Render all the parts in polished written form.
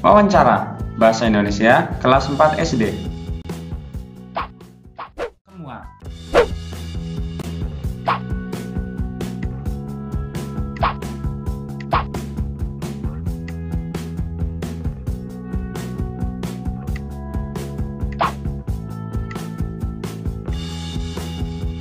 Wawancara Bahasa Indonesia kelas 4 SD. Semua.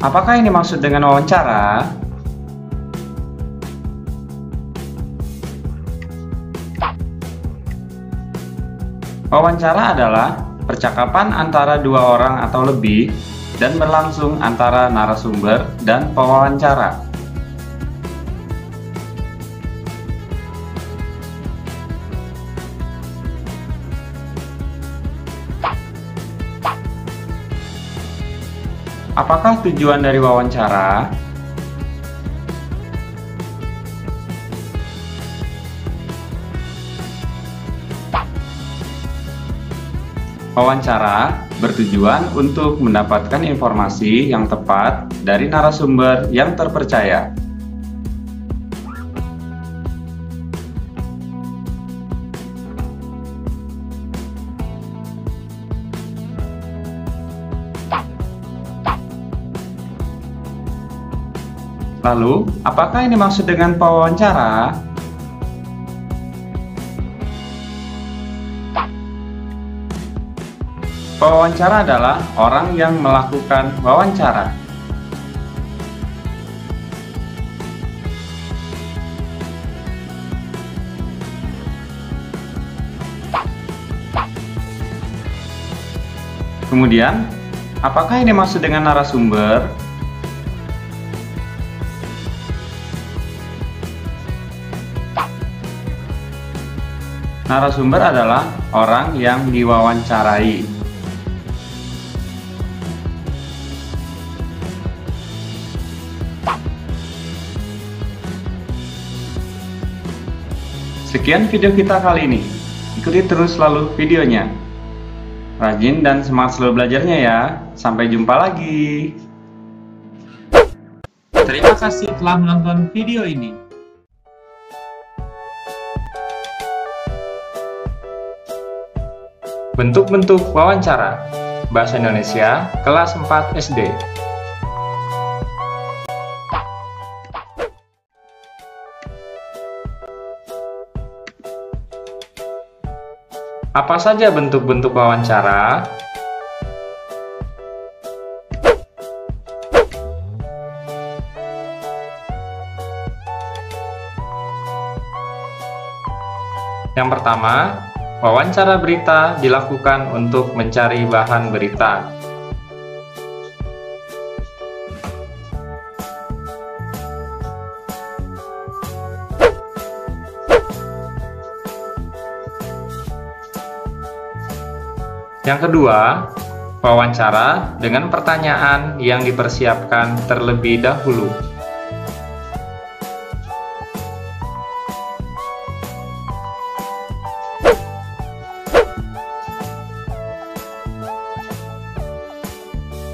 Apakah ini maksud dengan wawancara? Wawancara adalah percakapan antara dua orang atau lebih dan berlangsung antara narasumber dan pewawancara. Apakah tujuan dari wawancara? Wawancara bertujuan untuk mendapatkan informasi yang tepat dari narasumber yang terpercaya. Lalu, apakah ini maksud dengan pewawancara? Pewawancara adalah orang yang melakukan wawancara. Kemudian, apakah ini maksud dengan narasumber? Narasumber adalah orang yang diwawancarai. Sekian video kita kali ini. Ikuti terus selalu videonya. Rajin dan semangat selalu belajarnya ya. Sampai jumpa lagi. Terima kasih telah menonton video ini. Bentuk-bentuk wawancara Bahasa Indonesia kelas 4 SD. Apa saja bentuk-bentuk wawancara? Yang pertama, wawancara berita dilakukan untuk mencari bahan berita. Yang kedua, wawancara dengan pertanyaan yang dipersiapkan terlebih dahulu.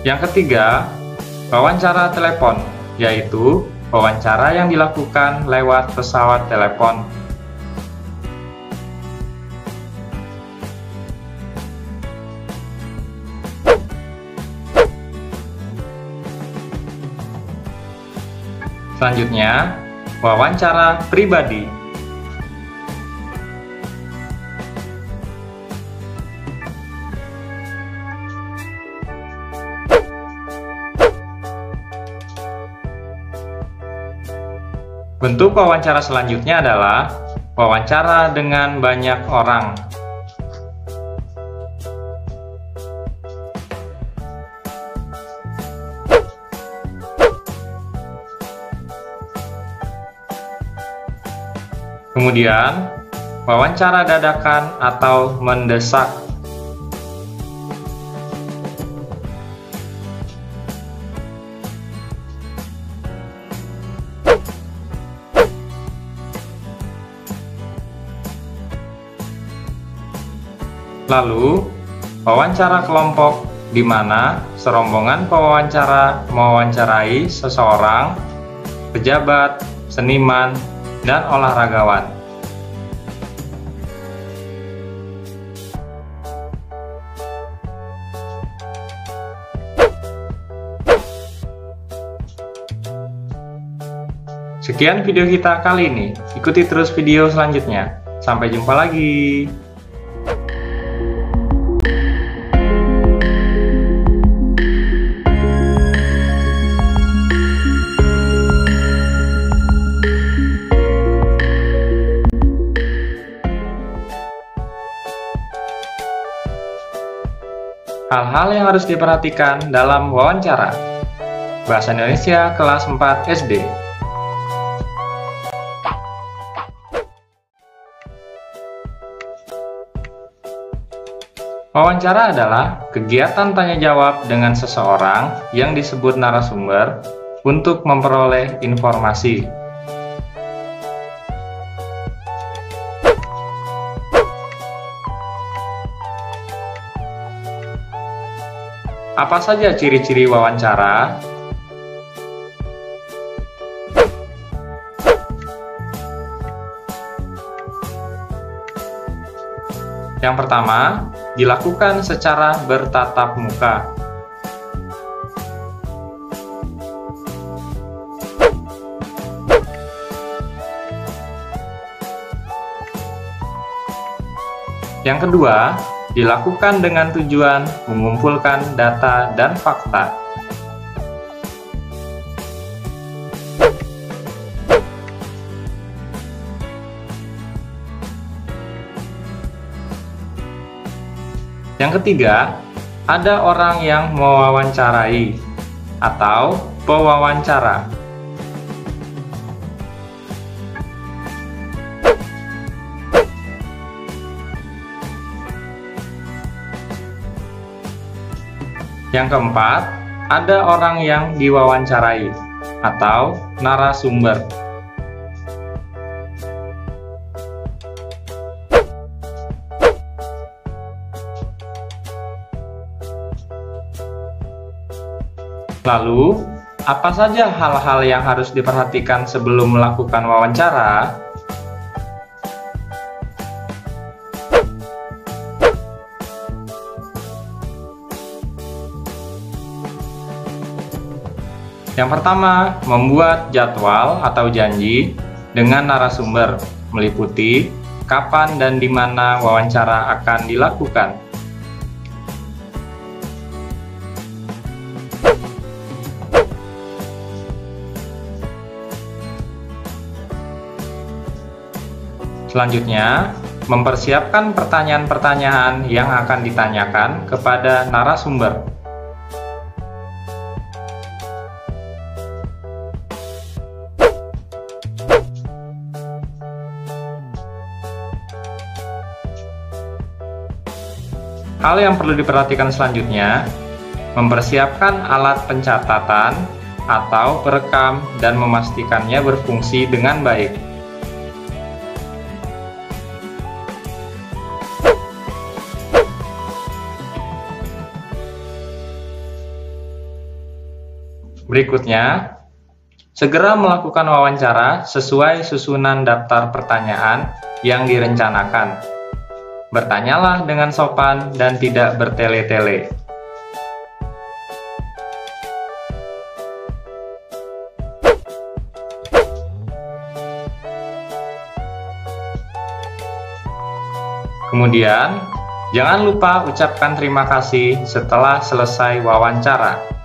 Yang ketiga, wawancara telepon, yaitu wawancara yang dilakukan lewat pesawat telepon. Selanjutnya, wawancara pribadi. Bentuk wawancara selanjutnya adalah wawancara dengan banyak orang. Kemudian, wawancara dadakan atau mendesak. Lalu, wawancara kelompok, di mana serombongan pewawancara mewawancarai seseorang, pejabat, seniman, dan olahragawan. Sekian video kita kali ini. Ikuti terus video selanjutnya. Sampai jumpa lagi. Hal-hal yang harus diperhatikan dalam wawancara. Bahasa Indonesia kelas 4 SD. Wawancara adalah kegiatan tanya jawab dengan seseorang yang disebut narasumber untuk memperoleh informasi. Apa saja ciri-ciri wawancara? Yang pertama, dilakukan secara bertatap muka. Yang kedua, dilakukan dengan tujuan mengumpulkan data dan fakta. Yang ketiga, ada orang yang mewawancarai atau pewawancara. Yang keempat, ada orang yang diwawancarai atau narasumber. Lalu, apa saja hal-hal yang harus diperhatikan sebelum melakukan wawancara? Yang pertama, membuat jadwal atau janji dengan narasumber, meliputi kapan dan di mana wawancara akan dilakukan. Selanjutnya, mempersiapkan pertanyaan-pertanyaan yang akan ditanyakan kepada narasumber. Hal yang perlu diperhatikan selanjutnya, mempersiapkan alat pencatatan atau perekam dan memastikannya berfungsi dengan baik. Berikutnya, segera melakukan wawancara sesuai susunan daftar pertanyaan yang direncanakan. Bertanyalah dengan sopan dan tidak bertele-tele. Kemudian, jangan lupa ucapkan terima kasih setelah selesai wawancara.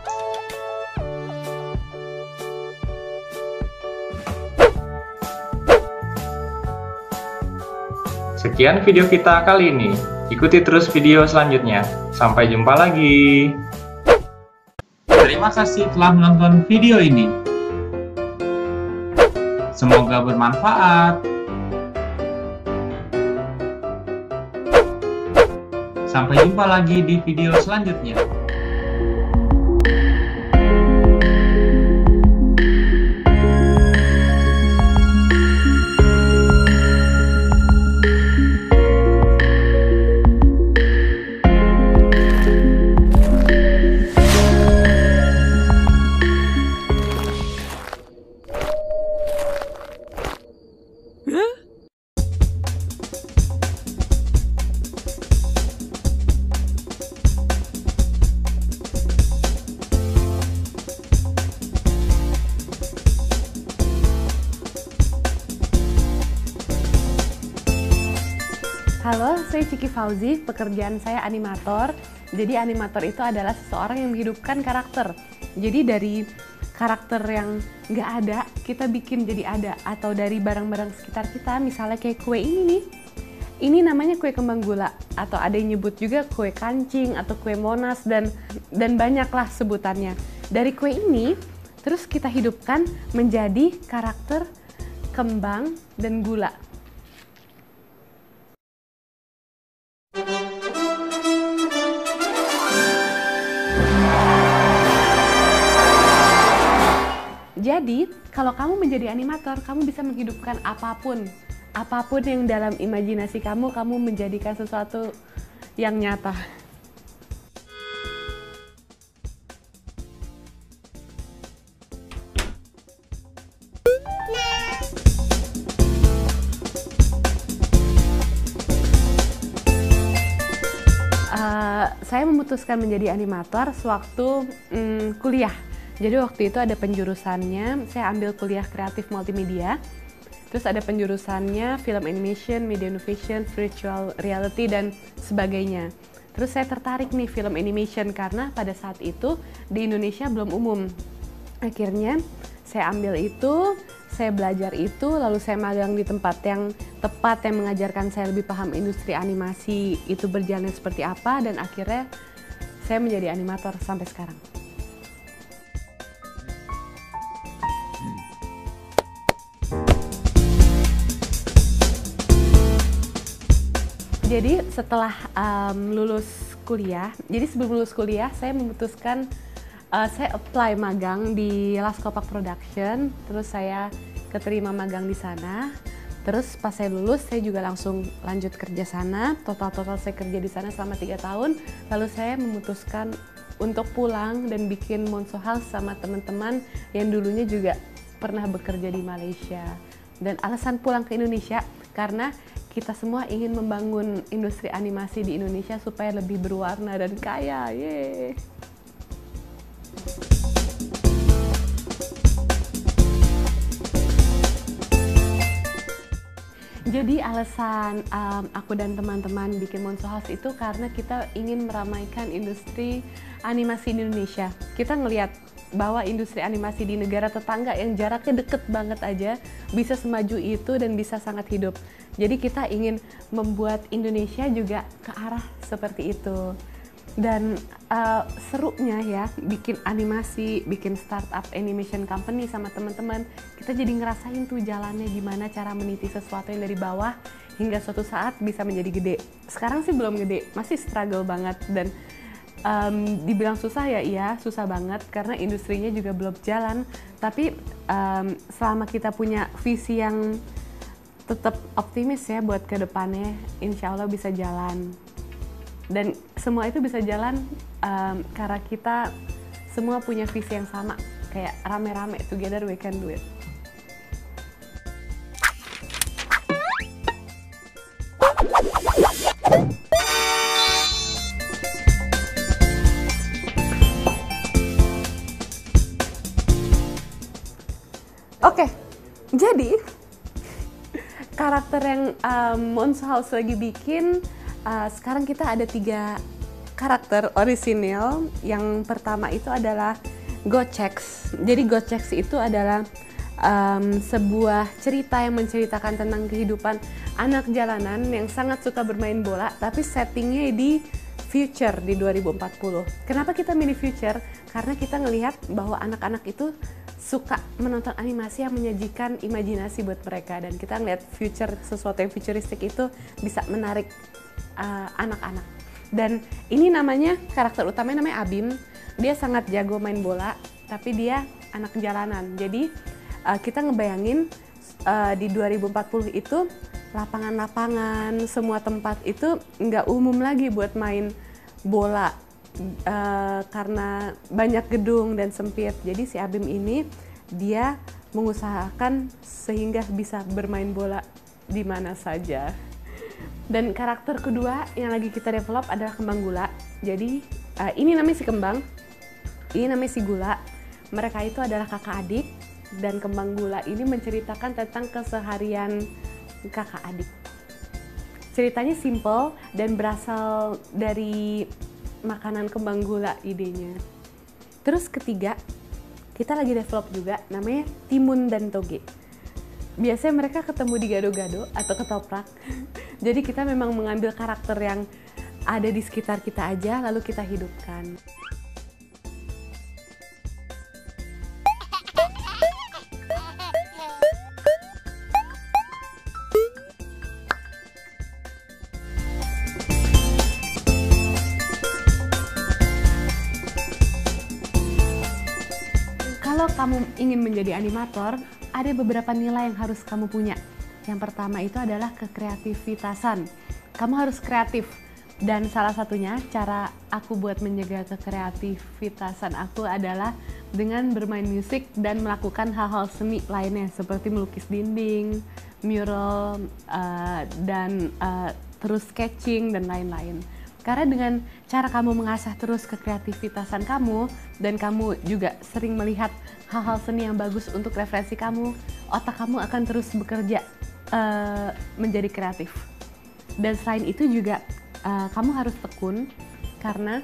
Sekian video kita kali ini. Ikuti terus video selanjutnya. Sampai jumpa lagi. Terima kasih telah menonton video ini. Semoga bermanfaat. Sampai jumpa lagi di video selanjutnya. Halo, saya Ciki Fauzi, pekerjaan saya animator. Jadi animator itu adalah seseorang yang menghidupkan karakter. Jadi dari karakter yang nggak ada, kita bikin jadi ada. Atau dari barang-barang sekitar kita, misalnya kayak kue ini nih. Ini namanya kue kembang gula, atau ada yang nyebut juga kue kancing atau kue monas, dan banyaklah sebutannya. Dari kue ini, terus kita hidupkan menjadi karakter kembang dan gula. Jadi, kalau kamu menjadi animator, kamu bisa menghidupkan apapun. Apapun yang dalam imajinasi kamu, kamu menjadikan sesuatu yang nyata. Saya memutuskan menjadi animator sewaktu kuliah. Jadi waktu itu ada penjurusannya, saya ambil kuliah kreatif multimedia. Terus ada penjurusannya film animation, media innovation, virtual reality, dan sebagainya. Terus saya tertarik nih film animation karena pada saat itu di Indonesia belum umum. Akhirnya saya ambil itu, saya belajar itu, lalu saya magang di tempat yang tepat yang mengajarkan saya lebih paham industri animasi itu berjalan seperti apa, dan akhirnya saya menjadi animator sampai sekarang. Jadi setelah lulus kuliah, jadi sebelum lulus kuliah saya memutuskan saya apply magang di Laskopak Production, terus saya keterima magang di sana. Terus pas saya lulus saya juga langsung lanjut kerja sana, total saya kerja di sana selama 3 tahun. Lalu saya memutuskan untuk pulang dan bikin Monso House sama teman-teman yang dulunya juga pernah bekerja di Malaysia. Dan alasan pulang ke Indonesia karena kita semua ingin membangun industri animasi di Indonesia supaya lebih berwarna dan kaya. Yeay. Jadi alasan aku dan teman-teman bikin Monso House itu karena kita ingin meramaikan industri animasi di Indonesia. Kita ngelihat bahwa industri animasi di negara tetangga yang jaraknya deket banget aja bisa semaju itu dan bisa sangat hidup. Jadi kita ingin membuat Indonesia juga ke arah seperti itu. Dan serunya ya bikin animasi, bikin startup animation company sama teman-teman, kita jadi ngerasain tuh jalannya gimana cara meniti sesuatu yang dari bawah hingga suatu saat bisa menjadi gede. Sekarang sih belum gede, masih struggle banget, dan dibilang susah ya, iya susah banget karena industrinya juga belum jalan. Tapi selama kita punya visi yang tetap optimis ya buat ke depannya, insya Allah bisa jalan. Dan semua itu bisa jalan karena kita semua punya visi yang sama, kayak rame-rame, together we can do it. Oke, jadi karakter yang Monso House lagi bikin, sekarang kita ada 3 karakter orisinil. Yang pertama itu adalah Gocex. Jadi Gocex itu adalah sebuah cerita yang menceritakan tentang kehidupan anak jalanan yang sangat suka bermain bola, tapi settingnya di future di 2040. Kenapa kita milih future? Karena kita ngelihat bahwa anak-anak itu suka menonton animasi yang menyajikan imajinasi buat mereka, dan kita ngeliat future, sesuatu yang futuristik itu bisa menarik anak-anak. Dan ini namanya, karakter utamanya namanya Abim. Dia sangat jago main bola, tapi dia anak jalanan. Jadi kita ngebayangin di 2040 itu lapangan-lapangan, semua tempat itu nggak umum lagi buat main bola. Karena banyak gedung dan sempit. Jadi si Abim ini dia mengusahakan sehingga bisa bermain bola di mana saja. Dan karakter kedua yang lagi kita develop adalah Kembang Gula. Jadi ini namanya si Kembang, ini namanya si Gula. Mereka itu adalah kakak adik, dan Kembang Gula ini menceritakan tentang keseharian kakak adik. Ceritanya simple dan berasal dari makanan kembang gula idenya. Terus ketiga, kita lagi develop juga namanya Timun dan Toge. Biasanya mereka ketemu di gado-gado atau ketoprak. Jadi kita memang mengambil karakter yang ada di sekitar kita aja lalu kita hidupkan. Kalau kamu ingin menjadi animator, ada beberapa nilai yang harus kamu punya. Yang pertama itu adalah kekreativitasan. Kamu harus kreatif. Dan salah satunya cara aku buat menjaga kekreativitasan aku adalah dengan bermain musik dan melakukan hal-hal seni lainnya seperti melukis dinding, mural, dan terus sketching dan lain-lain. Karena dengan cara kamu mengasah terus kekreativitasan kamu dan kamu juga sering melihat hal-hal seni yang bagus untuk referensi kamu, otak kamu akan terus bekerja menjadi kreatif. Dan selain itu juga kamu harus tekun karena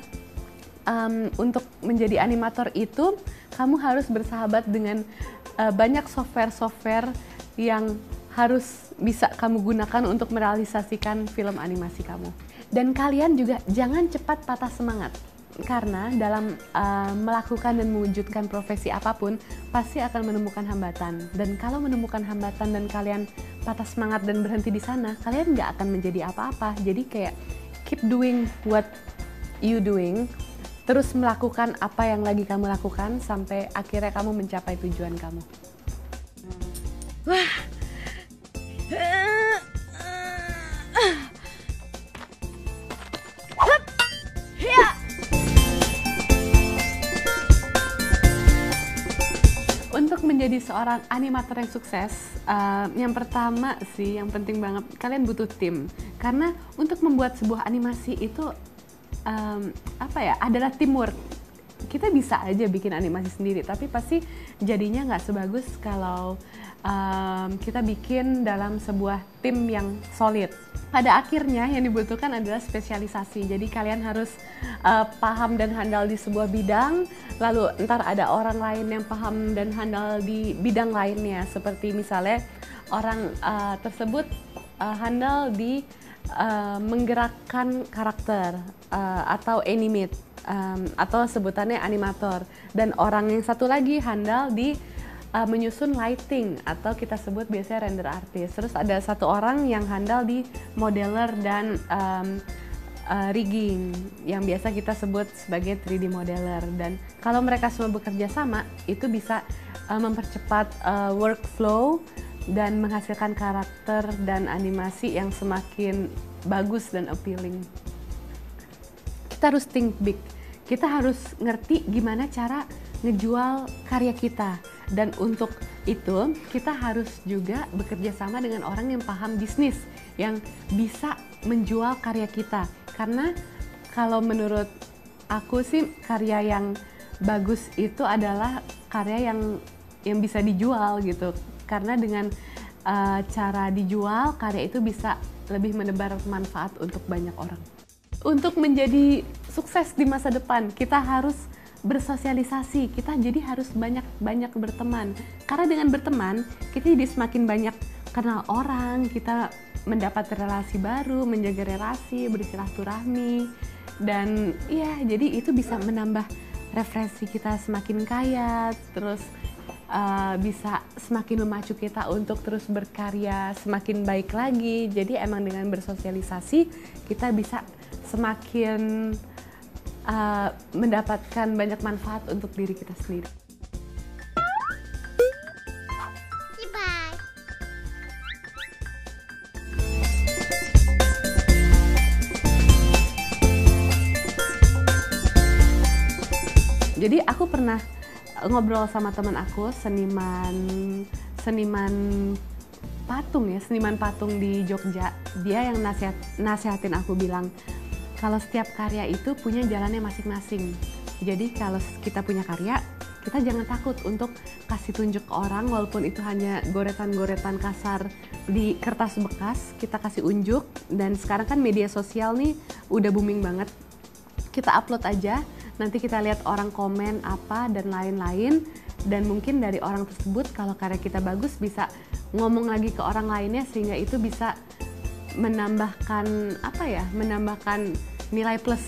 untuk menjadi animator itu kamu harus bersahabat dengan banyak software-software yang harus bisa kamu gunakan untuk merealisasikan film animasi kamu. Dan kalian juga jangan cepat patah semangat, karena dalam melakukan dan mewujudkan profesi apapun pasti akan menemukan hambatan. Dan kalau menemukan hambatan dan kalian patah semangat dan berhenti di sana, kalian nggak akan menjadi apa-apa. Jadi kayak keep doing what you doing, terus melakukan apa yang lagi kamu lakukan sampai akhirnya kamu mencapai tujuan kamu. Wah. Untuk menjadi seorang animator yang sukses, yang pertama sih, yang penting banget, kalian butuh tim. Karena untuk membuat sebuah animasi itu adalah teamwork. Kita bisa aja bikin animasi sendiri, tapi pasti jadinya nggak sebagus kalau kita bikin dalam sebuah tim yang solid. Pada akhirnya yang dibutuhkan adalah spesialisasi. Jadi kalian harus paham dan handal di sebuah bidang, lalu ntar ada orang lain yang paham dan handal di bidang lainnya. Seperti misalnya orang tersebut handal di menggerakkan karakter atau animate atau sebutannya animator, dan orang yang satu lagi handal di menyusun lighting atau kita sebut biasanya render artist. Terus ada satu orang yang handal di modeler dan rigging yang biasa kita sebut sebagai 3D modeler. Dan kalau mereka semua bekerja sama, itu bisa mempercepat workflow dan menghasilkan karakter dan animasi yang semakin bagus dan appealing. Kita harus think big. Kita harus ngerti gimana cara ngejual karya kita. Dan untuk itu kita harus juga bekerja sama dengan orang yang paham bisnis, yang bisa menjual karya kita. Karena kalau menurut aku sih, karya yang bagus itu adalah karya yang bisa dijual gitu. Karena dengan cara dijual, karya itu bisa lebih menebar manfaat untuk banyak orang. Untuk menjadi sukses di masa depan, kita harus bersosialisasi. Kita jadi harus banyak berteman. Karena dengan berteman, kita jadi semakin banyak kenal orang, kita mendapat relasi baru, menjaga relasi, bersilaturahmi, dan ya, jadi itu bisa menambah referensi kita semakin kaya, terus bisa semakin memacu kita untuk terus berkarya semakin baik lagi. Jadi emang dengan bersosialisasi kita bisa semakin mendapatkan banyak manfaat untuk diri kita sendiri. Bye. Jadi aku pernah ngobrol sama teman aku, seniman patung di Jogja. Dia yang nasihatin aku, bilang kalau setiap karya itu punya jalannya masing-masing. Jadi kalau kita punya karya, kita jangan takut untuk kasih tunjuk ke orang, walaupun itu hanya goretan-goretan kasar di kertas bekas, kita kasih unjuk. Dan sekarang kan media sosial nih udah booming banget, kita upload aja, nanti kita lihat orang komen apa dan lain-lain. Dan mungkin dari orang tersebut kalau karya kita bagus bisa ngomong lagi ke orang lainnya, sehingga itu bisa menambahkan menambahkan nilai plus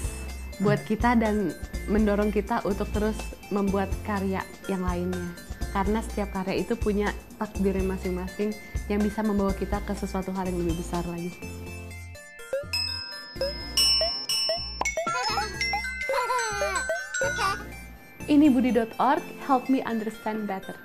buat kita dan mendorong kita untuk terus membuat karya yang lainnya. Karena setiap karya itu punya takdirnya masing-masing yang bisa membawa kita ke sesuatu hal yang lebih besar lagi. Ini Budi.org, help me understand better.